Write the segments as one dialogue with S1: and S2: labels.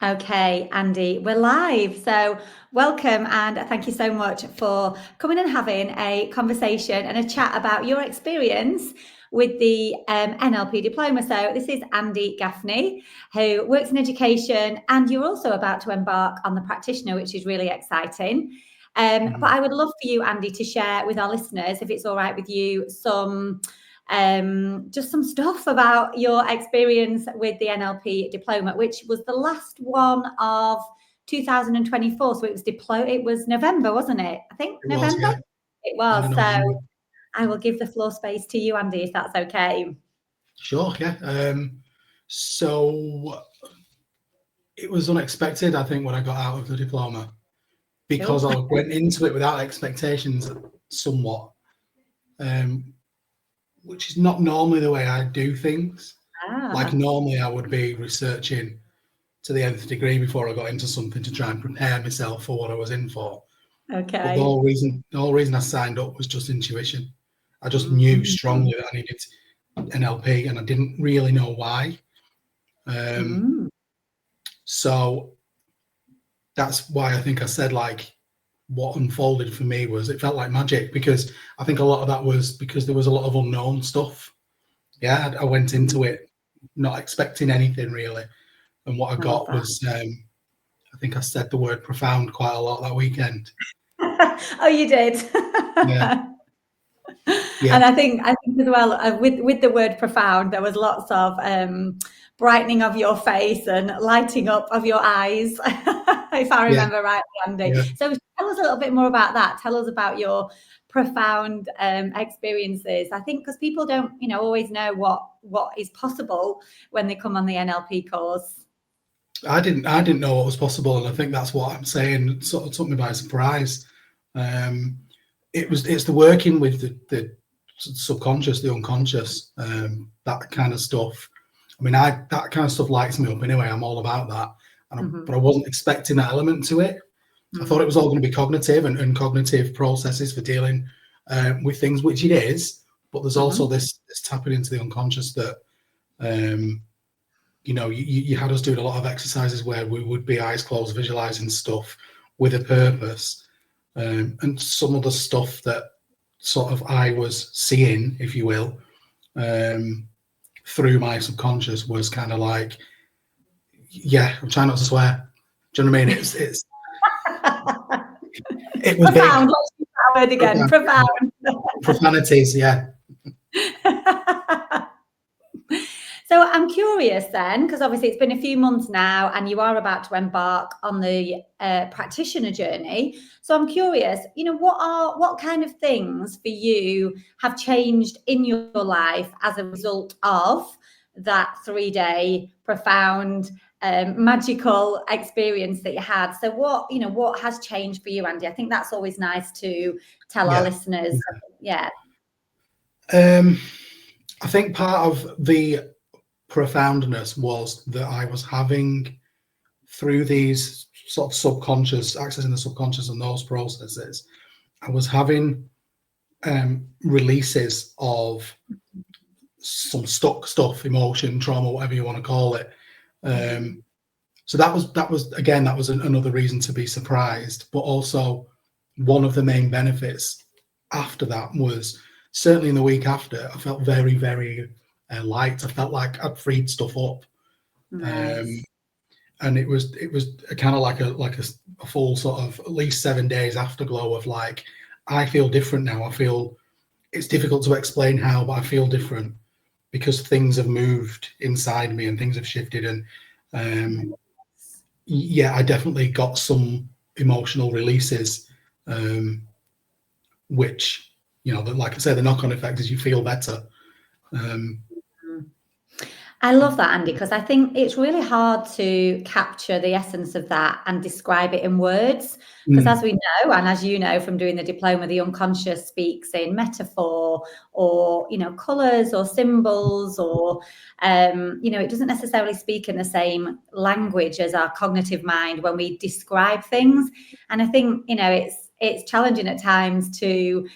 S1: Okay, Andy, we're live. So, welcome and thank you so much for coming and having a conversation and a chat about your experience with the NLP diploma. So, this is Andy Gaffney, who works in education, and you're also about to embark on the practitioner, which is really exciting. But I would love for you, Andy, to share with our listeners, if it's all right with you, just some stuff about your experience with the NLP diploma, which was the last one of 2024. So it was November, wasn't it? I think
S2: It
S1: November.
S2: Was, yeah.
S1: It was. So I will give the floor space to you, Andy, if that's okay.
S2: Sure, yeah. So it was unexpected, I think, when I got out of the diploma, because I went into it without expectations somewhat, which is not normally the way I do things. Like normally I would be researching to the nth degree before I got into something to try and prepare myself for what I was in for.
S1: Okay.
S2: But the whole reason I signed up was just intuition. I just knew strongly that I needed NLP, and I didn't really know why. So that's why I think I said, like, what unfolded for me was, it felt like magic, because I think a lot of that was because there was a lot of unknown stuff. Yeah, I went into it not expecting anything really, and what I got was, I think I said the word profound quite a lot that weekend.
S1: Oh, you did.
S2: Yeah.
S1: And I think as well, with the word profound, there was lots of brightening of your face and lighting up of your eyes, if I remember rightly, Andy.
S2: Yeah.
S1: So tell us a little bit more about that. Tell us about your profound experiences. I think because people don't, always know what is possible when they come on the NLP course.
S2: I didn't know what was possible, and I think that's what I'm saying sort of took me by surprise. It's the working with the subconscious, the unconscious, that kind of stuff. I mean, that kind of stuff lights me up anyway. I'm all about that, but I wasn't expecting that element to it. I thought it was all going to be cognitive and cognitive processes for dealing with things, which it is. But there's also this tapping into the unconscious that, you had us doing a lot of exercises where we would be eyes closed, visualizing stuff with a purpose, and some of the stuff that sort of I was seeing, if you will, through my subconscious was kind of like, I'm trying not to swear. Do you know what I mean? It was
S1: profound.
S2: big.
S1: Let's use that word again. Profound.
S2: Profanities, yeah.
S1: So I'm curious then, because obviously it's been a few months now and you are about to embark on the practitioner journey. So I'm curious, what kind of things for you have changed in your life as a result of that 3-day profound magical experience that you had? So what has changed for you, Andy? I think that's always nice to tell our listeners. Yeah.
S2: I think part of the profoundness was that I was having, through these sort of subconscious, accessing the subconscious and those processes, I was having releases of some stuck stuff, emotion, trauma, whatever you want to call it. So that was another reason to be surprised. But also, one of the main benefits after that was, certainly in the week after, I felt very, very light. I felt like I'd freed stuff up.
S1: Nice.
S2: And it was kind of like a full sort of at least 7 days afterglow of like, I feel different now. I feel, it's difficult to explain how, but I feel different because things have moved inside me and things have shifted. And I definitely got some emotional releases, which, like I say, the knock-on effect is you feel better.
S1: I love that, Andy, because I think it's really hard to capture the essence of that and describe it in words. Because as we know, and as you know from doing the diploma, the unconscious speaks in metaphor or, colours or symbols or, it doesn't necessarily speak in the same language as our cognitive mind when we describe things. And I think, it's challenging at times to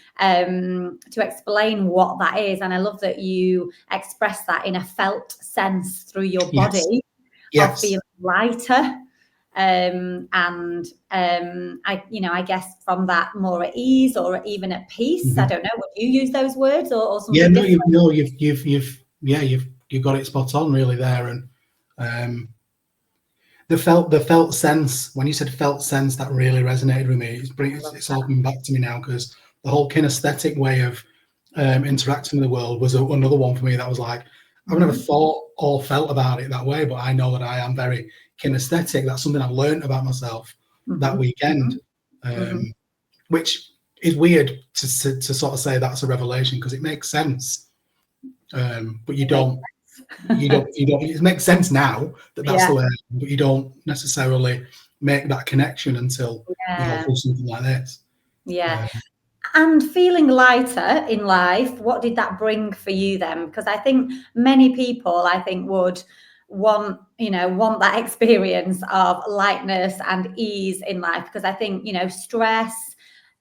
S1: explain what that is. And I love that you express that in a felt sense through your body of feeling lighter. I guess from that more at ease or even at peace. I don't know. Would you use those words or something different?
S2: You've got it spot on really there. And the felt sense, when you said felt sense, that really resonated with me. It's all coming back to me now, because the whole kinesthetic way of interacting with the world was another one for me that was like, I've never thought or felt about it that way, but I know that I am very kinesthetic. That's something I've learned about myself that weekend, which is weird to sort of say that's a revelation, because it makes sense, but you don't. It makes sense now that's the way, but you don't necessarily make that connection until you go through something like this.
S1: And feeling lighter in life, what did that bring for you then? Because I think many people, would want that experience of lightness and ease in life, because I think, stress,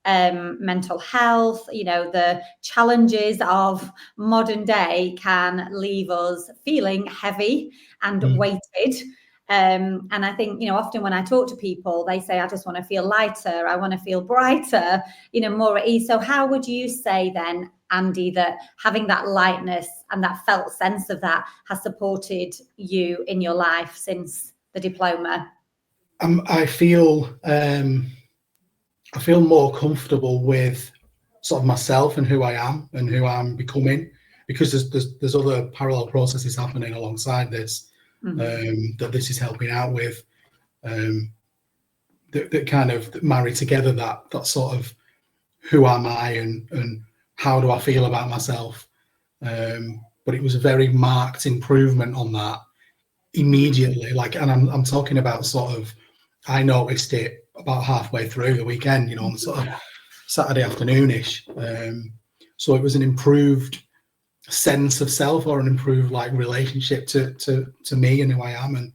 S1: mental health, the challenges of modern day can leave us feeling heavy and weighted. And I think, often when I talk to people, they say, I just want to feel lighter, I want to feel brighter, more at ease. So how would you say then, Andy, that having that lightness and that felt sense of that has supported you in your life since the diploma?
S2: I feel more comfortable with sort of myself and who I am and who I'm becoming, because there's other parallel processes happening alongside this, that this is helping out with, that kind of marry together that sort of who am I and how do I feel about myself. But it was a very marked improvement on that immediately. And I'm talking about sort of, I noticed it about halfway through the weekend, on sort of Saturday afternoonish. So it was an improved sense of self, or an improved relationship to me and who I am, and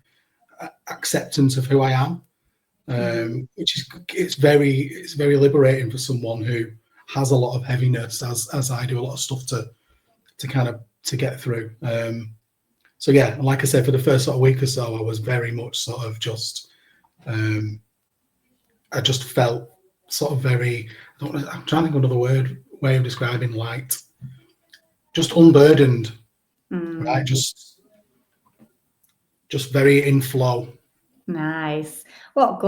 S2: acceptance of who I am, which is it's very liberating for someone who has a lot of heaviness, as I do, a lot of stuff to get through. So yeah, like I said, for the first sort of week or so, I was very much sort of just, I just felt sort of very, I'm trying to think of another way of describing light, just unburdened, right? Just very in flow.
S1: Nice. What a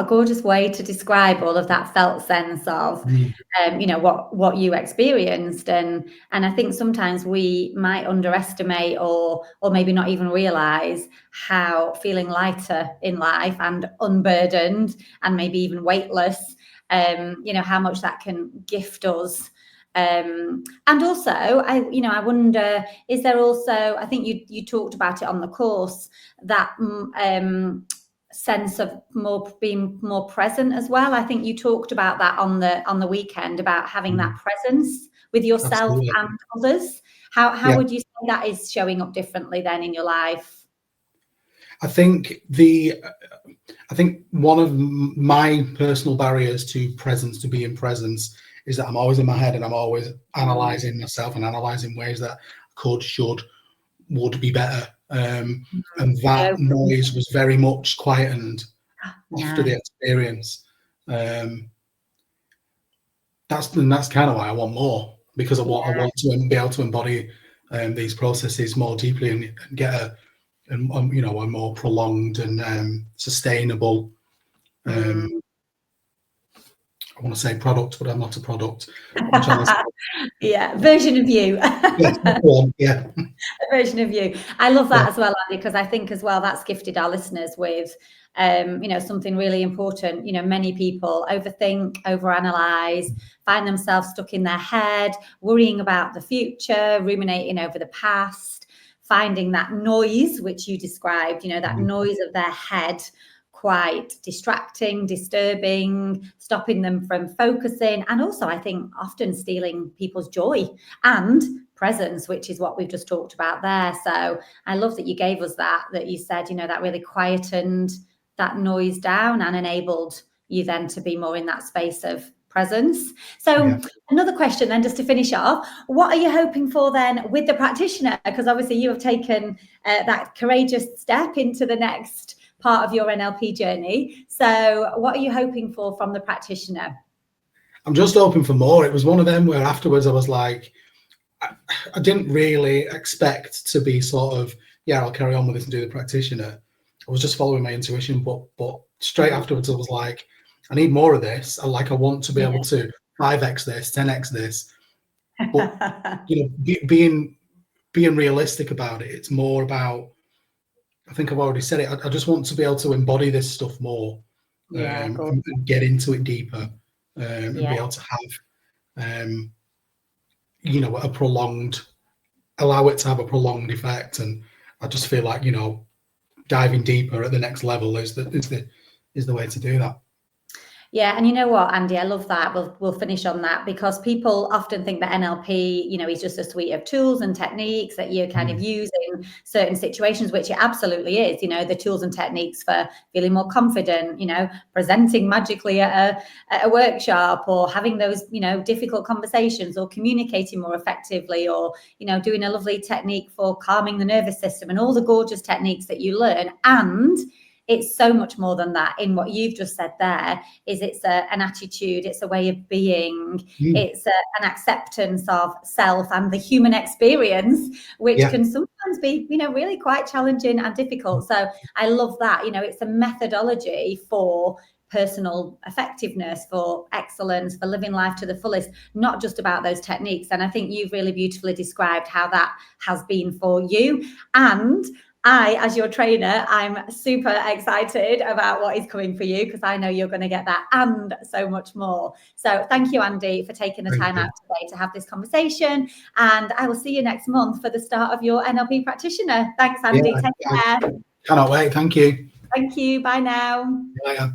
S1: gorgeous way to describe all of that felt sense of, what you experienced. And I think sometimes we might underestimate or maybe not even realize how feeling lighter in life and unburdened and maybe even weightless, how much that can gift us. And also, I wonder, is there also, I think you talked about it on the course, that sense of being more present as well. I think you talked about that on the weekend, about having that presence with yourself. Absolutely. And others. How would you say that is showing up differently then in your life?
S2: I think one of my personal barriers to be in presence, is that I'm always in my head, and I'm always analysing myself and analysing ways that could, should, would be better. And that noise was very much quietened after the experience. That's kind of why I want more, because I want to be able to embody these processes more deeply and get a more prolonged and sustainable, I want to say product, but I'm not a product.
S1: Version of you.
S2: Yeah.
S1: A version of you. I love that as well, Andy, because I think as well that's gifted our listeners with something really important. Many people overthink, overanalyze, find themselves stuck in their head, worrying about the future, ruminating over the past, finding that noise which you described, that noise of their head quite distracting, disturbing, stopping them from focusing, and also I think often stealing people's joy and presence, which is what we've just talked about there. So I love that you gave us that you said, that really quietened that noise down and enabled you then to be more in that space of presence. So another question then, just to finish off, what are you hoping for then with the practitioner? Because obviously you have taken that courageous step into the next part of your NLP journey. So what are you hoping for from the practitioner?
S2: I'm just hoping for more. It was one of them where afterwards I was like, I didn't really expect to be sort of, yeah, I'll carry on with this and do the practitioner. I was just following my intuition, but straight afterwards I was like, I need more of this. I want to be able to 5x this, 10x this. But being realistic about it, it's more about, I think I've already said it, I just want to be able to embody this stuff more, and get into it deeper, and be able to have a prolonged, allow it to have a prolonged effect. And I just feel like, diving deeper at the next level is the way to do that.
S1: Yeah, and you know what, Andy, I love that. We'll finish on that, because people often think that NLP, is just a suite of tools and techniques that you kind of use in certain situations, which it absolutely is. The tools and techniques for feeling more confident, presenting magically at a workshop, or having those, difficult conversations, or communicating more effectively, or, doing a lovely technique for calming the nervous system, and all the gorgeous techniques that you learn. And it's so much more than that. In what you've just said there, is it's an attitude, it's a way of being, it's an acceptance of self and the human experience, which can sometimes be, really quite challenging and difficult. So I love that. It's a methodology for personal effectiveness, for excellence, for living life to the fullest, not just about those techniques. And I think you've really beautifully described how that has been for you. And I, as your trainer, I'm super excited about what is coming for you, because I know you're going to get that and so much more. So thank you, Andy, for taking the time out today to have this conversation. And I will see you next month for the start of your NLP practitioner. Thanks, Andy. Take care.
S2: Cannot wait. Thank you.
S1: Thank you. Bye now.
S2: Bye.